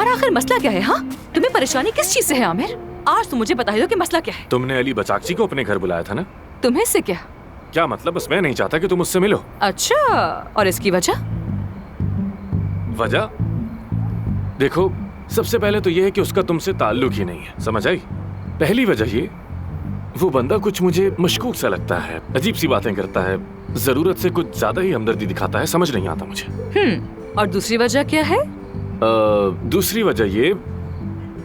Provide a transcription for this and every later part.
तुम्हारा आखिर मसला क्या है? हाँ, तुम्हें परेशानी किस चीज से है आमिर? आज तुम मुझे बता दो कि मसला क्या है। तुमने अली बचाकची को अपने घर बुलाया था ना? तुम्हें इससे क्या? क्या मतलब? बस मैं नहीं चाहता कि तुम उससे मिलो। अच्छा, और इसकी वजह? वजह देखो, सबसे पहले तो ये है कि उसका तुमसे ताल्लुक ही नहीं है, समझ आई? पहली वजह ये, वो बंदा कुछ मुझे मशकूक सा लगता है, अजीब सी बातें करता है, जरूरत से कुछ ज्यादा ही हमदर्दी दिखाता है, समझ नहीं आता मुझे। और दूसरी वजह क्या है? दूसरी वजह ये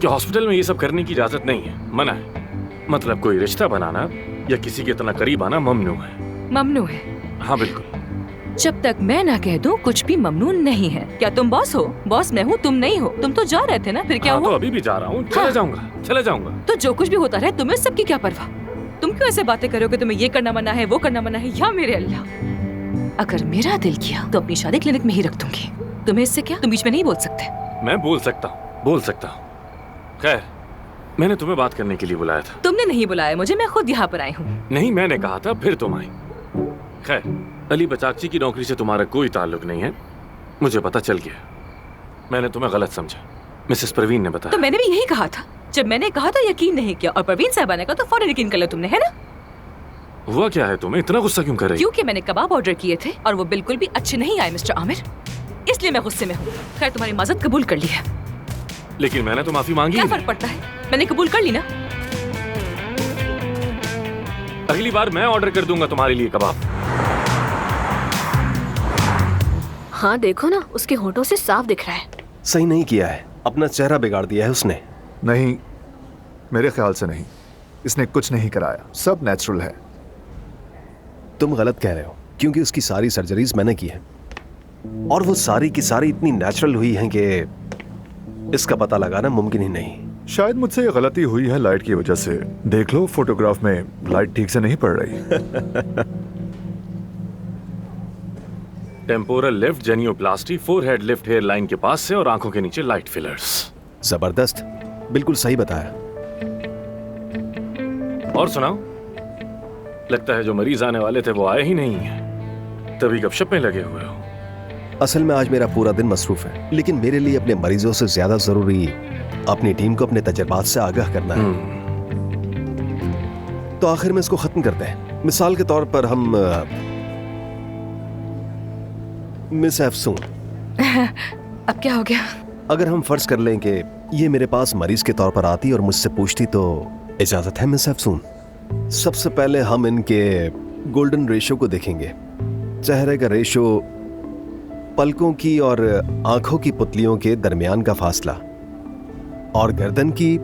कि हॉस्पिटल में ये सब करने की इजाजत नहीं है, मना है। मतलब कोई रिश्ता बनाना या किसी के इतना करीब आना ममनू है। ममनू है? हाँ बिल्कुल। जब तक मैं ना कह दूं कुछ भी ममनू नहीं है। क्या तुम बॉस हो? बॉस मैं हूँ, तुम नहीं हो। तुम तो जा रहे थे ना, फिर क्या हाँ, हुआ? तो अभी भी जा रहा हूँ, चला जाऊंगा। तो जो कुछ भी होता रहे, तुम्हें सबकी क्या परवाह? तुम क्यों ऐसे बातें करोगे? तुम्हें ये करना मना है, वो करना मना है? या मेरे अल्लाह, अगर मेरा दिल किया तो अपनी शादी क्लिनिक में ही रख दूंगी। तुम्हें इससे क्या? तुम बीच में नहीं बोल सकते। मैं बोल सकता हूँ। खैर, मैंने तुम्हें बात करने के लिए बुलाया था। तुमने नहीं बुलाया मुझे, मैं खुद यहाँ पर आई हूँ। नहीं, मैंने कहा था, फिर तुम आई। खैर, अली बचाकची की नौकरी से तुम्हारा कोई ताल्लुक नहीं है, मुझे पता चल गया। मैंने तुम्हें गलत समझा, मिसेस परवीन ने बताया। तो मैंने भी यही कहा था। जब मैंने कहा था यकीन नहीं किया, और परवीन साहबा ने कहा तो फौरन यकीन कर लिया तुमने, है ना? हुआ क्या है? तुम्हें इतना गुस्सा क्यों कर रही? क्योंकि मैंने कबाब ऑर्डर किए थे और वो बिल्कुल भी अच्छे नहीं आए मिस्टर आमिर, इसलिए मैं गुस्से में हूँ। खैर, तुम्हारी माजरत कबूल कर ली है। लेकिन मैंने तो माफी मांगी। क्या फर्क पड़ता है? मैंने कबूल कर ली ना। अगली बार मैं ऑर्डर कर दूंगा तुम्हारे लिए कबाब। हाँ देखो ना, उसके होठों से साफ दिख रहा है। सही नहीं किया है, अपना चेहरा बिगाड़ दिया है उसने। नहीं, मेरे ख्याल से नहीं, इसने कुछ नहीं कराया, सब नेचुरल है। तुम गलत कह रहे हो, क्योंकि उसकी सारी सर्जरीज मैंने की है और वो सारी की सारी इतनी नेचुरल हुई हैं कि इसका पता लगाना मुमकिन ही नहीं। शायद मुझसे ये गलती हुई है लाइट की वजह से। देख लो, फोटोग्राफ में लाइट ठीक से नहीं पड़ रही। Temporal lift genioplasty, forehead lift hair line के पास से, और आंखों के नीचे लाइट फिलर्स। जबरदस्त, बिल्कुल सही बताया। और सुनाओ, लगता है जो मरीज आने वाले थे वो आए ही नहीं है, तभी गपशप में लगे हुए हो। असल में आज मेरा पूरा दिन मसरूफ है, लेकिन मेरे लिए अपने मरीजों से ज्यादा जरूरी अपनी टीम को अपने तजर्बात से आगाह करना है। तो आखिर में इसको खत्म करते हैं। मिसाल के तौर पर हम मिस अफसून। अब क्या हो गया? अगर हम फर्ज कर लें कि ये मेरे पास मरीज के तौर पर आती और मुझसे पूछती, तो इजाजत है मिस अफसून? सबसे पहले हम इनके गोल्डन रेशो को देखेंगे। चेहरे का रेशो, पलकों की और आंखों की पुतलियों के दरमियान का फासला, और गर्दन की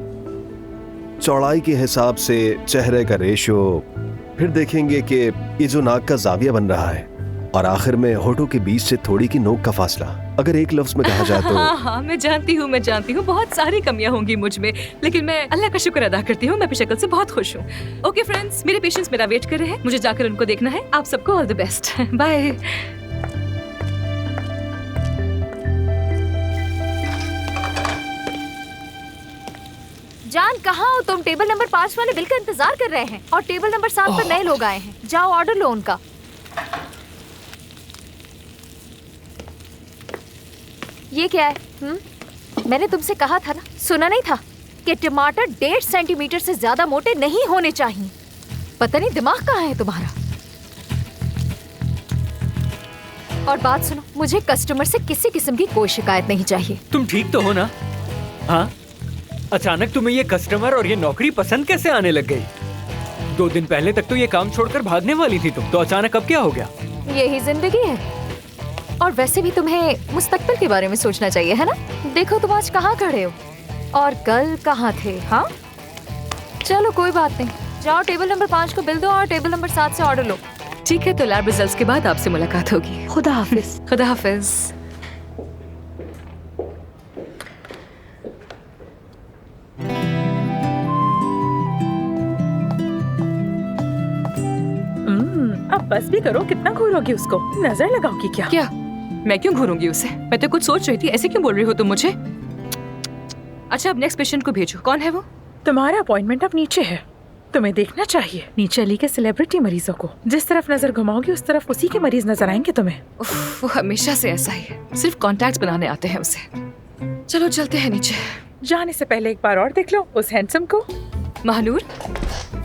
चौड़ाई के हिसाब से चेहरे का रेशो। फिर देखेंगे कि ये जो नाक का जाविया बन रहा है, और आखिर में होठों के बीच से थोड़ी की नोक का फासला। अगर एक लफ्ज में कहा जाए तो हाँ, मैं जानती हूँ बहुत सारी कमियां होंगी मुझ में, लेकिन मैं अल्लाह का शुक्र अदा करती हूँ, मैं अपनी शक्ल से बहुत खुश हूँ। ओके फ्रेंड्स, मेरे पेशेंट्स मेरा वेट कर रहे हैं, मुझे जाकर उनको देखना है। आप सबको ऑल द बेस्ट, बाय। जान, कहाँ हो तुम? टेबल नंबर 5 वाले बिल का इंतजार कर रहे हैं और टेबल नंबर 7 पर नए लोग आए हैं। जाओ ऑर्डर लो उनका। ये क्या है? मैंने तुमसे कहा था ना, सुना नहीं था कि टमाटर 1.5 सेंटीमीटर से ज्यादा मोटे नहीं होने चाहिए। पता नहीं दिमाग कहाँ है तुम्हारा। और बात सुनो, मुझे कस्टमर से किसी किस्म की कोई शिकायत नहीं चाहिए। तुम ठीक तो हो ना? हाँ, अचानक तुम्हें ये कस्टमर और ये नौकरी पसंद कैसे आने लग गई? 2 दिन पहले तक तो ये काम छोड़कर भागने वाली थी तुम, तो अचानक अब क्या हो गया? यही जिंदगी है। और वैसे भी तुम्हें मुस्तकबिल के बारे में सोचना चाहिए, है ना? देखो तुम आज कहाँ खड़े हो और कल कहाँ थे। हाँ चलो कोई बात नहीं, जाओ टेबल नंबर 5 को बिल दो और टेबल नंबर 7 से ऑर्डर लो। ठीक है, तो लैब रिजल्ट्स के बाद आपसे मुलाकात होगी। खुदा हाफिज। खुदा हाफिज। अब बस भी करो, कितना घूरोगी उसको? नजर लगाओगी क्या? क्या मैं क्यों घूरूंगी उसे? मैं तो कुछ सोच रही थी, ऐसे क्यों बोल रही हो तुम मुझे? अच्छा, अब नेक्स्ट पेशेंट को भेजो। कौन है वो? तुम्हारा अपॉइंटमेंट अब नीचे है, तुम्हें देखना चाहिए नीचे अली के सेलिब्रिटी मरीजों को। जिस तरफ नजर घुमाओगी उस तरफ उसी के मरीज नजर आएंगे तुम्हें। वो हमेशा से ऐसा ही है, सिर्फ कॉन्टैक्ट्स बनाने आते हैं उसे। चलो चलते हैं नीचे। जाने से पहले एक बार और देख लो उस हैंडसम को। महानूर,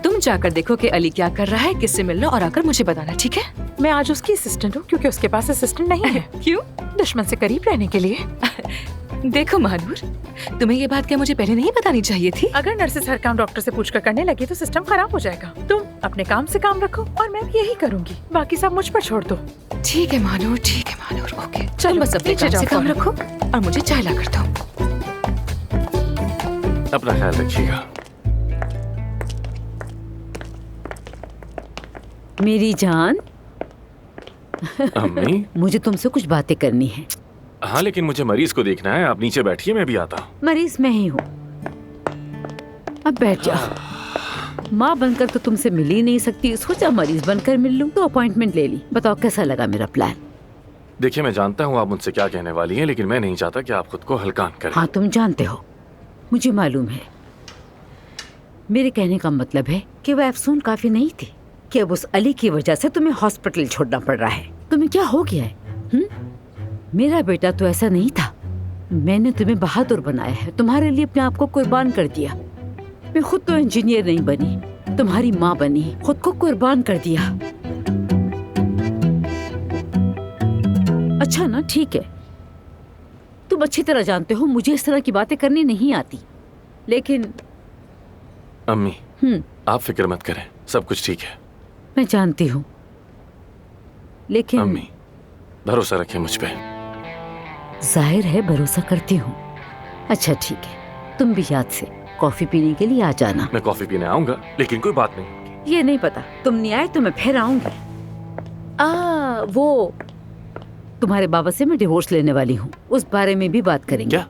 तुम जाकर देखो कि अली क्या कर रहा है, किससे मिलना, और आकर मुझे बताना, ठीक है? मैं आज उसकी असिस्टेंट हूँ क्योंकि उसके पास असिस्टेंट नहीं है। क्यों? दुश्मन से करीब रहने के लिए। देखो महानूर, तुम्हें ये बात क्या मुझे पहले नहीं बतानी चाहिए थी? अगर नर्सेस हर काम डॉक्टर से पूछकर करने लगी तो सिस्टम खराब हो जाएगा। तुम अपने काम से काम रखो और मैं भी यही करूंगी, बाकी सब मुझ पर छोड़ दो। ठीक है महानूर, ठीक है महानूर, ओके। चलो, तुम बस अपने नीचे काम जाओ से काम फौरन। रखो और मुझे चाय ला कर दो। अपना ख्याल रखिएगा। मेरी जान, अम्मी। मुझे तुमसे कुछ बातें करनी है। हाँ, लेकिन मुझे मरीज को देखना है। आप नीचे बैठिए, मैं भी आता हूँ। मरीज मैं ही हूँ। अब बैठ जाओ। माँ बनकर तो तुमसे मिल ही नहीं सकती, सोचा मरीज बनकर मिल लूं, तो अपॉइंटमेंट ले ली। बताओ कैसा लगा मेरा प्लान? देखिए, मैं जानता हूँ आप मुझसे क्या कहने वाली हैं, लेकिन मैं नहीं चाहता कि आप खुद को हल्का करें। हाँ, तुम जानते हो, मुझे मालूम है। मेरे कहने का मतलब है कि वह अफसून काफी नहीं थी कि अब उस अली की वजह से तुम्हें हॉस्पिटल छोड़ना पड़ रहा है। तुम्हें क्या हो गया है? मेरा बेटा तो ऐसा नहीं था। मैंने तुम्हें बहादुर बनाया है, तुम्हारे लिए अपने आप को कुर्बान कर दिया। मैं खुद तो इंजीनियर नहीं बनी, तुम्हारी माँ बनी, खुद को कुर्बान कर दिया। अच्छा ना, ठीक है, तुम अच्छी तरह जानते हो मुझे इस तरह की बातें करनी नहीं आती, लेकिन अम्मी, आप फिक्र मत करें, सब कुछ ठीक है। मैं जानती हूँ, लेकिन अम्मी, भरोसा रखें मुझ पे। जाहिर है भरोसा करती हूँ। अच्छा ठीक है, तुम भी याद से कॉफी पीने के लिए आ जाना। मैं कॉफी पीने आऊंगा, लेकिन कोई बात नहीं। ये नहीं पता, तुम नहीं आए तो मैं फिर आऊंगी। वो तुम्हारे बाबा से मैं डिवोर्स लेने वाली हूँ, उस बारे में भी बात करेंगे। क्या?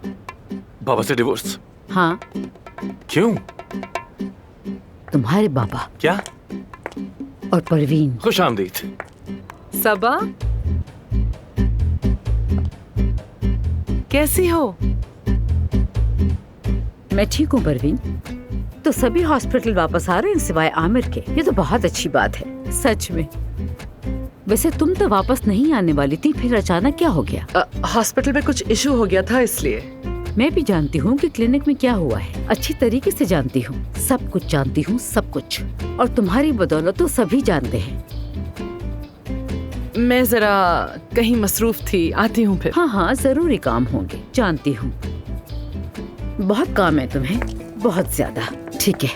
बाबा से डिवोर्स? हाँ। क्यों? तुम्हारे बाबा क्या? और परवीन। खुश आमदीद। सबा, कैसी हो? मैं ठीक हूँ परवीन। तो सभी हॉस्पिटल वापस आ रहे हैं सिवाय आमिर के, ये तो बहुत अच्छी बात है सच में। वैसे तुम तो वापस नहीं आने वाली थी, फिर अचानक क्या हो गया? हॉस्पिटल में कुछ इशू हो गया था इसलिए। मैं भी जानती हूँ कि क्लिनिक में क्या हुआ है, अच्छी तरीके से जानती हूँ, सब कुछ जानती हूँ, सब कुछ। और तुम्हारी बदौलत तो सभी जानते हैं। मैं जरा कहीं मसरूफ थी, आती हूँ फिर। हाँ हाँ, जरूरी काम होंगे, जानती हूँ। बहुत काम है तुम्हें, बहुत ज्यादा। ठीक है,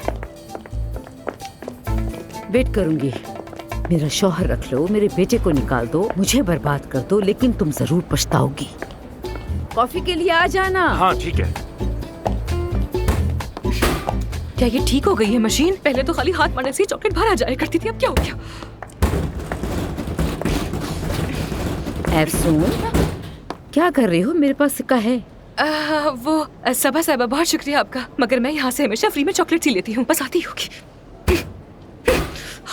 वेट करूंगी। मेरा शौहर रख लो, मेरे बेटे को निकाल दो, मुझे बर्बाद कर दो, लेकिन तुम जरूर पछताओगी। कॉफी के लिए आ जाना। हाँ ठीक है। क्या ये ठीक हो गई है मशीन? पहले तो खाली हाथ मारने से ही चॉकलेट बाहर आ जाया करती थी, अब क्या हो गया? एफसून, क्या कर रही हो? मेरे पास सिक्का है। सबा साहिबा, बहुत शुक्रिया आपका, मगर मैं यहाँ से हमेशा फ्री में चॉकलेट ही लेती हूँ, बस आती होगी।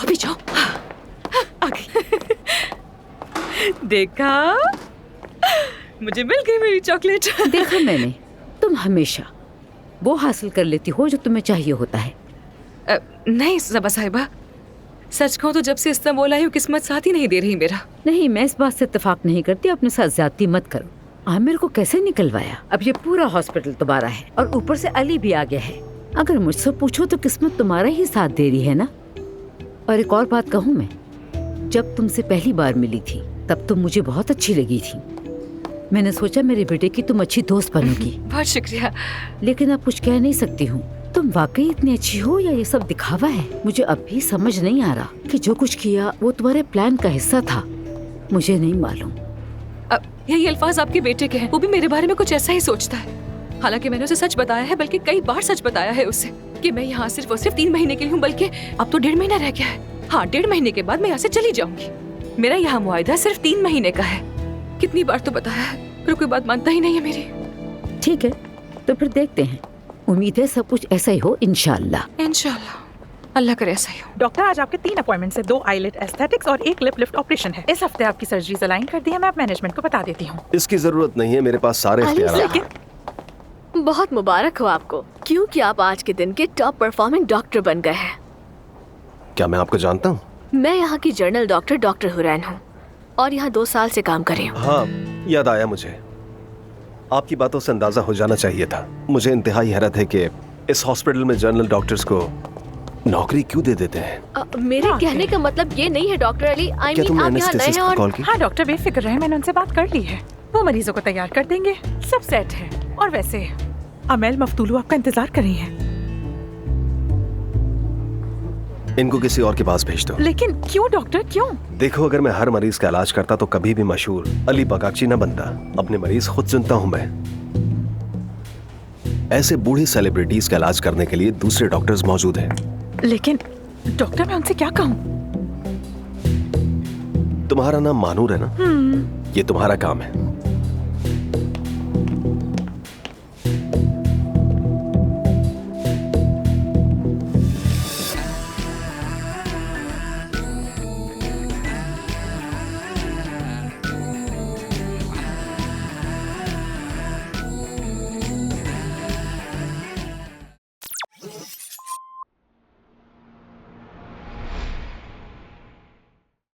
अभी जाओ। आ गई। देखा, मुझे मिल गई मेरी चॉकलेट। देखा मैंने, तुम हमेशा वो हासिल कर लेती हो जो तुम्हें चाहिए होता है। नहीं सबा साहिबा, सच कहूँ तो जब से इस्तांबुल आई हूँ किस्मत साथ ही नहीं दे रही मेरा। नहीं, मैं इस बात से इत्तेफाक नहीं करती, अपने साथ ज्यादती मत करो। आमिर को कैसे निकलवाया? अब ये पूरा हॉस्पिटल तुम्हारा है और ऊपर से अली भी आ गया है। अगर मुझसे पूछो तो किस्मत तुम्हारा ही साथ दे रही है ना। और एक और बात कहूँ मैं, जब तुमसे पहली बार मिली थी तब तुम मुझे बहुत अच्छी लगी थी। मैंने सोचा मेरे बेटे की तुम अच्छी दोस्त बनोगी। बहुत शुक्रिया। लेकिन अब कुछ कह नहीं सकती हूँ। तुम वाकई इतनी अच्छी हो या ये सब दिखावा है? मुझे अब भी समझ नहीं आ रहा कि जो कुछ किया वो तुम्हारे प्लान का हिस्सा था। मुझे नहीं मालूम। अब यही अल्फाज आपके बेटे के हैं, वो भी मेरे बारे में कुछ ऐसा ही सोचता है। हालांकि मैंने उसे सच बताया है, बल्कि कई बार सच बताया है उसे कि मैं यहाँ सिर्फ और सिर्फ 3 महीने के लिए हूँ, बल्कि अब तो 1.5 महीना रह गया है। हाँ, 1.5 महीने के बाद मैं यहाँ से चली जाऊंगी। मेरा यहाँ मुआहदा सिर्फ 3 महीने का है। कितनी बार तो बताया है, पर कोई बात मानता ही नहीं है मेरी। ठीक है, तो फिर देखते हैं। उम्मीद है सब कुछ ऐसा ही हो, इंशाल्लाह। इंशाल्लाह, अल्लाह करे ऐसा ही हो। डॉक्टर, आज आपके 3 अपॉइंटमेंट है, 2 आईलेट एस्थेटिक्स और 1 लिप लिफ्ट ऑपरेशन है। इस हफ्ते आपकी सर्जरीज अलाइन कर दी है, मैं मैनेजमेंट को बता देती हूँ। इसकी जरूरत नहीं है, मेरे पास सारे इख्तियार हैं। बहुत मुबारक हो आपको, क्योंकि आप आज के दिन के टॉप परफॉर्मिंग डॉक्टर बन गए हैं। क्या मैं आपको जानता हूँ? मैं यहाँ की जनरल डॉक्टर हुरैन हूँ और यहाँ 2 साल से काम कर रही हूँ। हाँ, याद आया मुझे। आपकी बातों से अंदाजा हो जाना चाहिए था। मुझे इंतहाई हैरत है कि इस हॉस्पिटल में जनरल डॉक्टर्स को नौकरी क्यों दे देते हैं। मेरे कहने का मतलब ये नहीं है डॉक्टर अली। आई क्या मीन तुमने आप यहाँ नए एनेस्थेसिस्ट हैं को और कॉल की? हाँ डॉक्टर बेफिक्र रहे, मैंने उनसे बात कर ली है। वो मरीजों को तैयार कर देंगे, सब सेट है। और वैसे अमेल मफ्तूलू आपका इंतजार कर रही है। इनको किसी और के पास भेज दो। लेकिन क्यों डॉक्टर, क्यों? देखो, अगर मैं हर मरीज का इलाज करता तो कभी भी मशहूर अली बगागची न बनता। अपने मरीज खुद चुनता हूं मैं। ऐसे बूढ़े सेलिब्रिटीज का इलाज करने के लिए दूसरे डॉक्टर्स मौजूद हैं। लेकिन डॉक्टर मैं उनसे क्या कहूँ? तुम्हारा नाम मानूर है ना? ये तुम्हारा काम है।